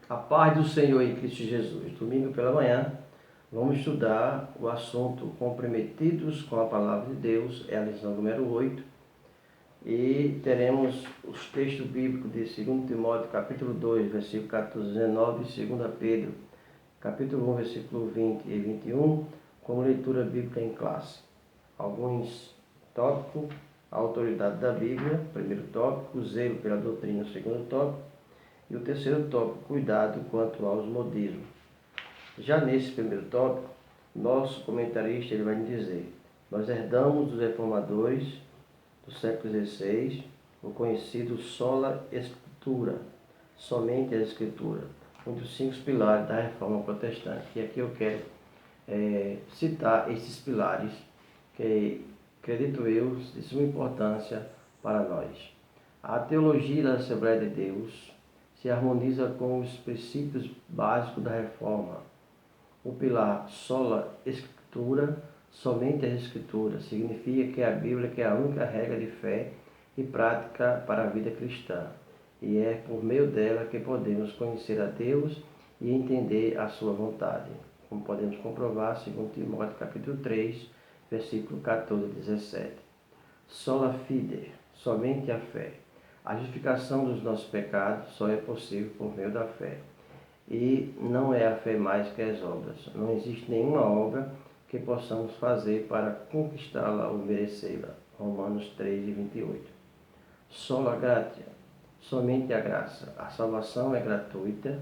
A paz do Senhor em Cristo Jesus. Domingo pela manhã, vamos estudar o assunto comprometidos com a palavra de Deus, é a lição número 8. E teremos os textos bíblicos de 2 Timóteo, capítulo 2, versículo 14 e 19, e 2 Pedro, capítulo 1, versículo 20 e 21, como leitura bíblica em classe. Alguns tópicos: a autoridade da Bíblia, primeiro tópico; o zelo pela doutrina, segundo tópico; e o terceiro tópico, cuidado quanto aos modismos. Já nesse primeiro tópico, nosso comentarista ele vai nos dizer: nós herdamos dos reformadores do século XVI o conhecido sola escritura, somente a escritura, um dos 5 pilares da reforma protestante. E aqui eu quero citar esses pilares que, acredito eu, de suma importância para nós. A teologia da Assembleia de Deus se harmoniza com os princípios básicos da reforma. O pilar sola escritura, somente a escritura, significa que a Bíblia é a única regra de fé e prática para a vida cristã. E é por meio dela que podemos conhecer a Deus e entender a sua vontade, como podemos comprovar segundo Timóteo capítulo 3, versículo 14 e 17. Sola fide, somente a fé. A justificação dos nossos pecados só é possível por meio da fé. E não é a fé mais que as obras. Não existe nenhuma obra que possamos fazer para conquistá-la ou merecê-la. Romanos 3, 28. Sola gratia, somente a graça. A salvação é gratuita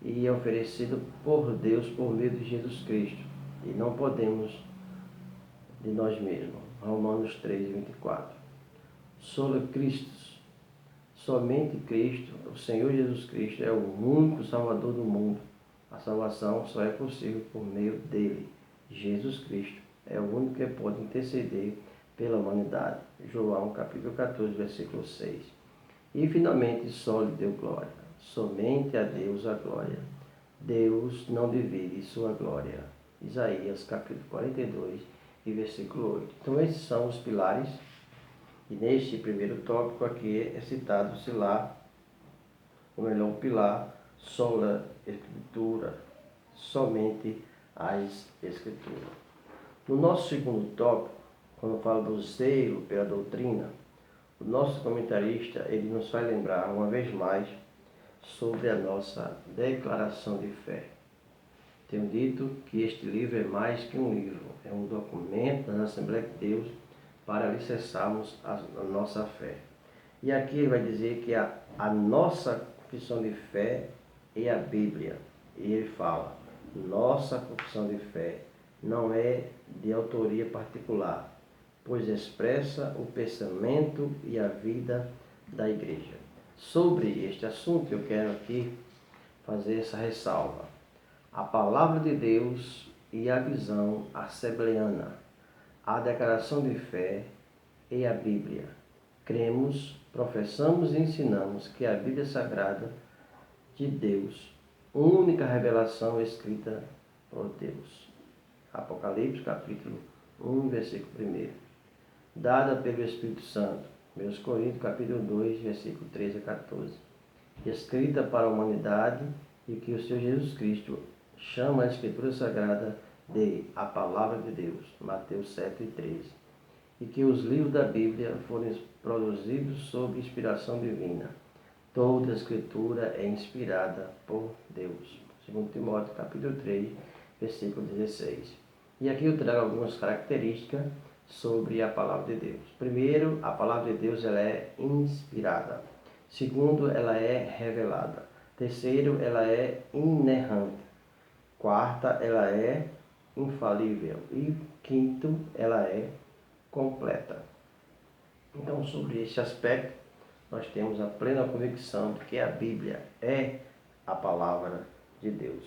e é oferecida por Deus por meio de Jesus Cristo. E não podemos de nós mesmos. Romanos 3, 24. Sola Christus, somente Cristo, o Senhor Jesus Cristo, é o único Salvador do mundo. A salvação só é possível por meio dele. Jesus Cristo é o único que pode interceder pela humanidade. João capítulo 14, versículo 6. E finalmente, só lhe deu glória. Somente a Deus a glória. Deus não divide sua glória. Isaías capítulo 42 e versículo 8. Então esses são os pilares. E neste primeiro tópico aqui é citado-se lá, ou melhor, o pilar sola escritura, somente as escrituras. No nosso segundo tópico, quando fala do zelo pela doutrina, o nosso comentarista ele nos vai lembrar uma vez mais sobre a nossa declaração de fé. Tenho dito que este livro é mais que um livro, é um documento da Assembleia de Deus para alicerçarmos a nossa fé. E aqui ele vai dizer que a nossa confissão de fé é a Bíblia. E ele fala: nossa confissão de fé não é de autoria particular, pois expressa o pensamento e a vida da igreja. Sobre este assunto eu quero aqui fazer essa ressalva. A palavra de Deus e a visão assembleana, a declaração de fé e a Bíblia. Cremos, professamos e ensinamos que a Bíblia Sagrada de Deus, única revelação escrita por Deus. Apocalipse capítulo 1, versículo 1. Dada pelo Espírito Santo. 1 Coríntios capítulo 2, versículo 13 a 14. Escrita para a humanidade e que o Senhor Jesus Cristo chama a Escritura Sagrada de a Palavra de Deus. Mateus 7 e 13. E que os livros da Bíblia foram produzidos sob inspiração divina. Toda a Escritura é inspirada por Deus. 2 Timóteo capítulo 3, versículo 16. E aqui eu trago algumas características sobre a Palavra de Deus. Primeiro, a Palavra de Deus ela é inspirada. Segundo, ela é revelada. Terceiro, ela é inerrante. Quarta, ela é infalível. E quinto, ela é completa. Então, sobre esse aspecto, nós temos a plena convicção de que a Bíblia é a Palavra de Deus.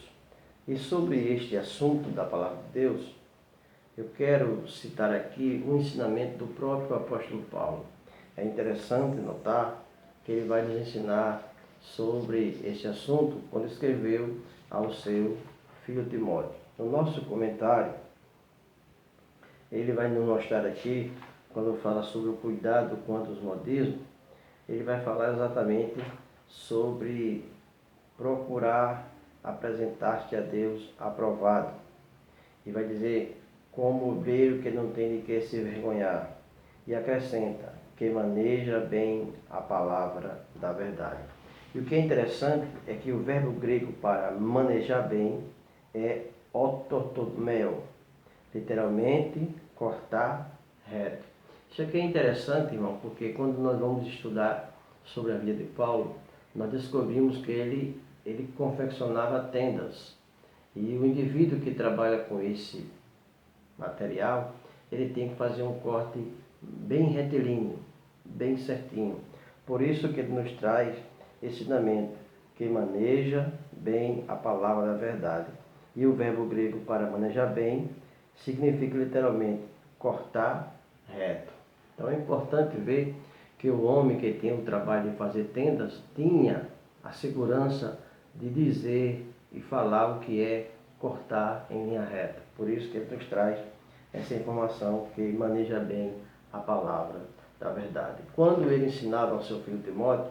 E sobre este assunto da Palavra de Deus, eu quero citar aqui um ensinamento do próprio apóstolo Paulo. É interessante notar que ele vai nos ensinar sobre este assunto quando escreveu ao seu filho Timóteo. No nosso comentário, ele vai nos mostrar aqui, quando fala sobre o cuidado quanto aos modismos, ele vai falar exatamente sobre procurar apresentar-te a Deus aprovado. E vai dizer, como obreiro que não tem de que se vergonhar. E acrescenta, que maneja bem a palavra da verdade. E o que é interessante é que o verbo grego para manejar bem é ototomeo, literalmente cortar reto. Isso aqui é interessante, irmão, porque quando nós vamos estudar sobre a vida de Paulo, nós descobrimos que ele confeccionava tendas. E o indivíduo que trabalha com esse material, ele tem que fazer um corte bem retilíneo, bem certinho. Por isso que ele nos traz esse ensinamento, que maneja bem a palavra da verdade. E o verbo grego para manejar bem significa literalmente cortar reto. Então é importante ver que o homem que tem o trabalho de fazer tendas tinha a segurança de dizer e falar o que é cortar em linha reta. Por isso que ele nos traz essa informação que maneja bem a palavra da verdade. Quando ele ensinava ao seu filho Timóteo,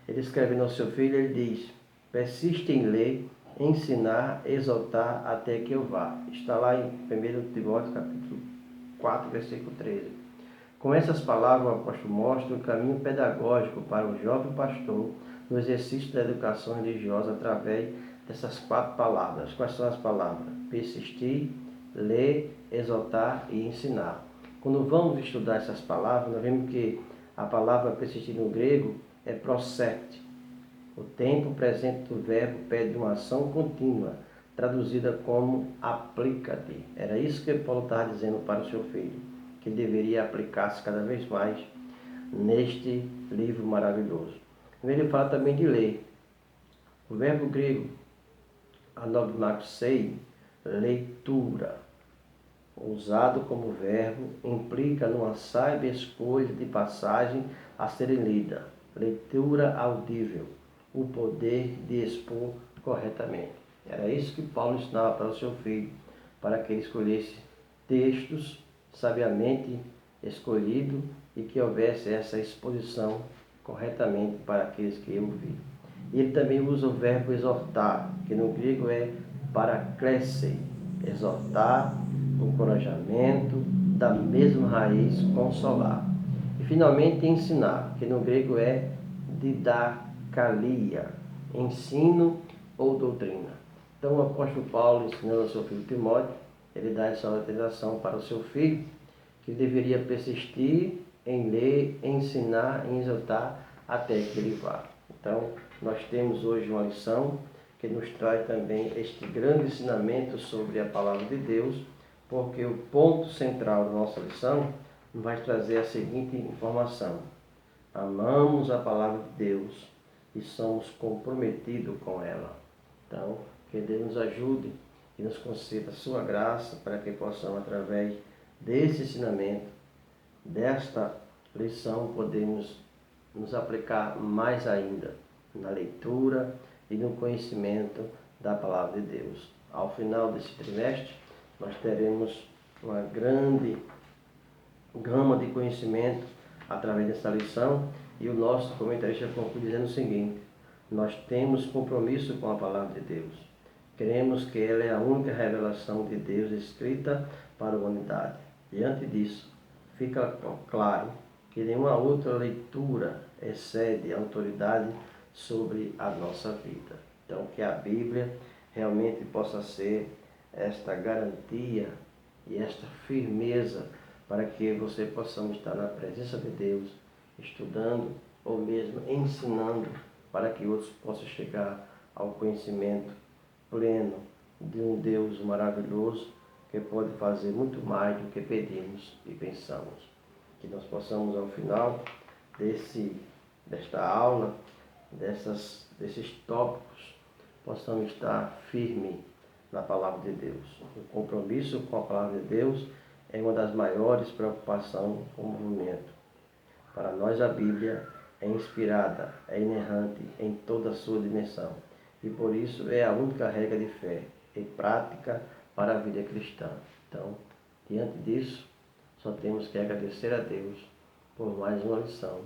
ele escrevendo ao seu filho, ele diz, persiste em ler, ensinar, exaltar até que eu vá. Está lá em 1 Timóteo capítulo 4, versículo 13. Com essas palavras, o apóstolo mostra o caminho pedagógico para o jovem pastor no exercício da educação religiosa através dessas 4 palavras. Quais são as palavras? Persistir, ler, exaltar e ensinar. Quando vamos estudar essas palavras, nós vemos que a palavra persistir no grego é proserte. O tempo presente do verbo pede uma ação contínua, traduzida como aplica-te. Era isso que Paulo estava dizendo para o seu filho, que ele deveria aplicar-se cada vez mais neste livro maravilhoso. Ele fala também de ler. O verbo grego anognaxei, leitura, usado como verbo, implica numa sábia escolha de passagem a serem lida. Leitura audível, o poder de expor corretamente. Era isso que Paulo ensinava para o seu filho, para que ele escolhesse textos sabiamente escolhidos e que houvesse essa exposição corretamente para aqueles que ouviram. E ele também usa o verbo exortar, que no grego é paraklesei, exortar, encorajamento, da mesma raiz consolar. E finalmente ensinar, que no grego é didakalia, ensino ou doutrina. Então o apóstolo Paulo, ensinando ao seu filho Timóteo, ele dá essa orientação para o seu filho, que deveria persistir em ler, ensinar e exaltar até que ele vá. Então, nós temos hoje uma lição que nos traz também este grande ensinamento sobre a palavra de Deus, porque o ponto central da nossa lição vai trazer a seguinte informação: amamos a palavra de Deus e somos comprometidos com ela. Então, que Deus nos ajude e nos conceda a sua graça para que possamos, através desse ensinamento, desta lição, podemos nos aplicar mais ainda na leitura e no conhecimento da palavra de Deus. Ao final desse trimestre, nós teremos uma grande gama de conhecimento através dessa lição, e o nosso comentarista conclui dizendo o seguinte: nós temos compromisso com a palavra de Deus. Cremos que ela é a única revelação de Deus escrita para a humanidade. Diante disso, fica claro que nenhuma outra leitura excede a autoridade sobre a nossa vida. Então, que a Bíblia realmente possa ser esta garantia e esta firmeza para que você possamos estar na presença de Deus, estudando ou mesmo ensinando, para que outros possam chegar ao conhecimento pleno de um Deus maravilhoso que pode fazer muito mais do que pedimos e pensamos. Que nós possamos, ao final desta aula, desses tópicos, possamos estar firmes na palavra de Deus. O compromisso com a palavra de Deus é uma das maiores preocupações com o movimento. Para nós a Bíblia é inspirada, é inerrante em toda a sua dimensão. E por isso é a única regra de fé e prática para a vida cristã. Então, diante disso, só temos que agradecer a Deus por mais uma lição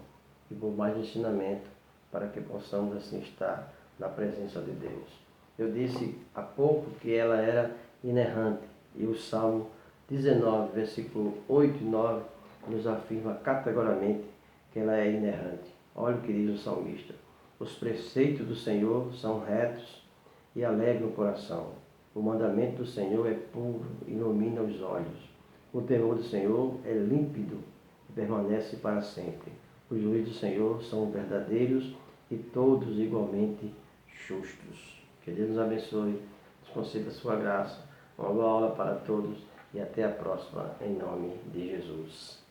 e por mais um ensinamento, para que possamos assim estar na presença de Deus. Eu disse há pouco que ela era inerrante, e o Salmo 19, versículo 8 e 9, nos afirma categoricamente que ela é inerrante. Olha o que diz o salmista: os preceitos do Senhor são retos e alegram o coração. O mandamento do Senhor é puro, ilumina os olhos. O temor do Senhor é límpido e permanece para sempre. Os juízos do Senhor são verdadeiros e todos igualmente justos. Que Deus nos abençoe, nos conceda a sua graça. Uma boa aula para todos e até a próxima, em nome de Jesus.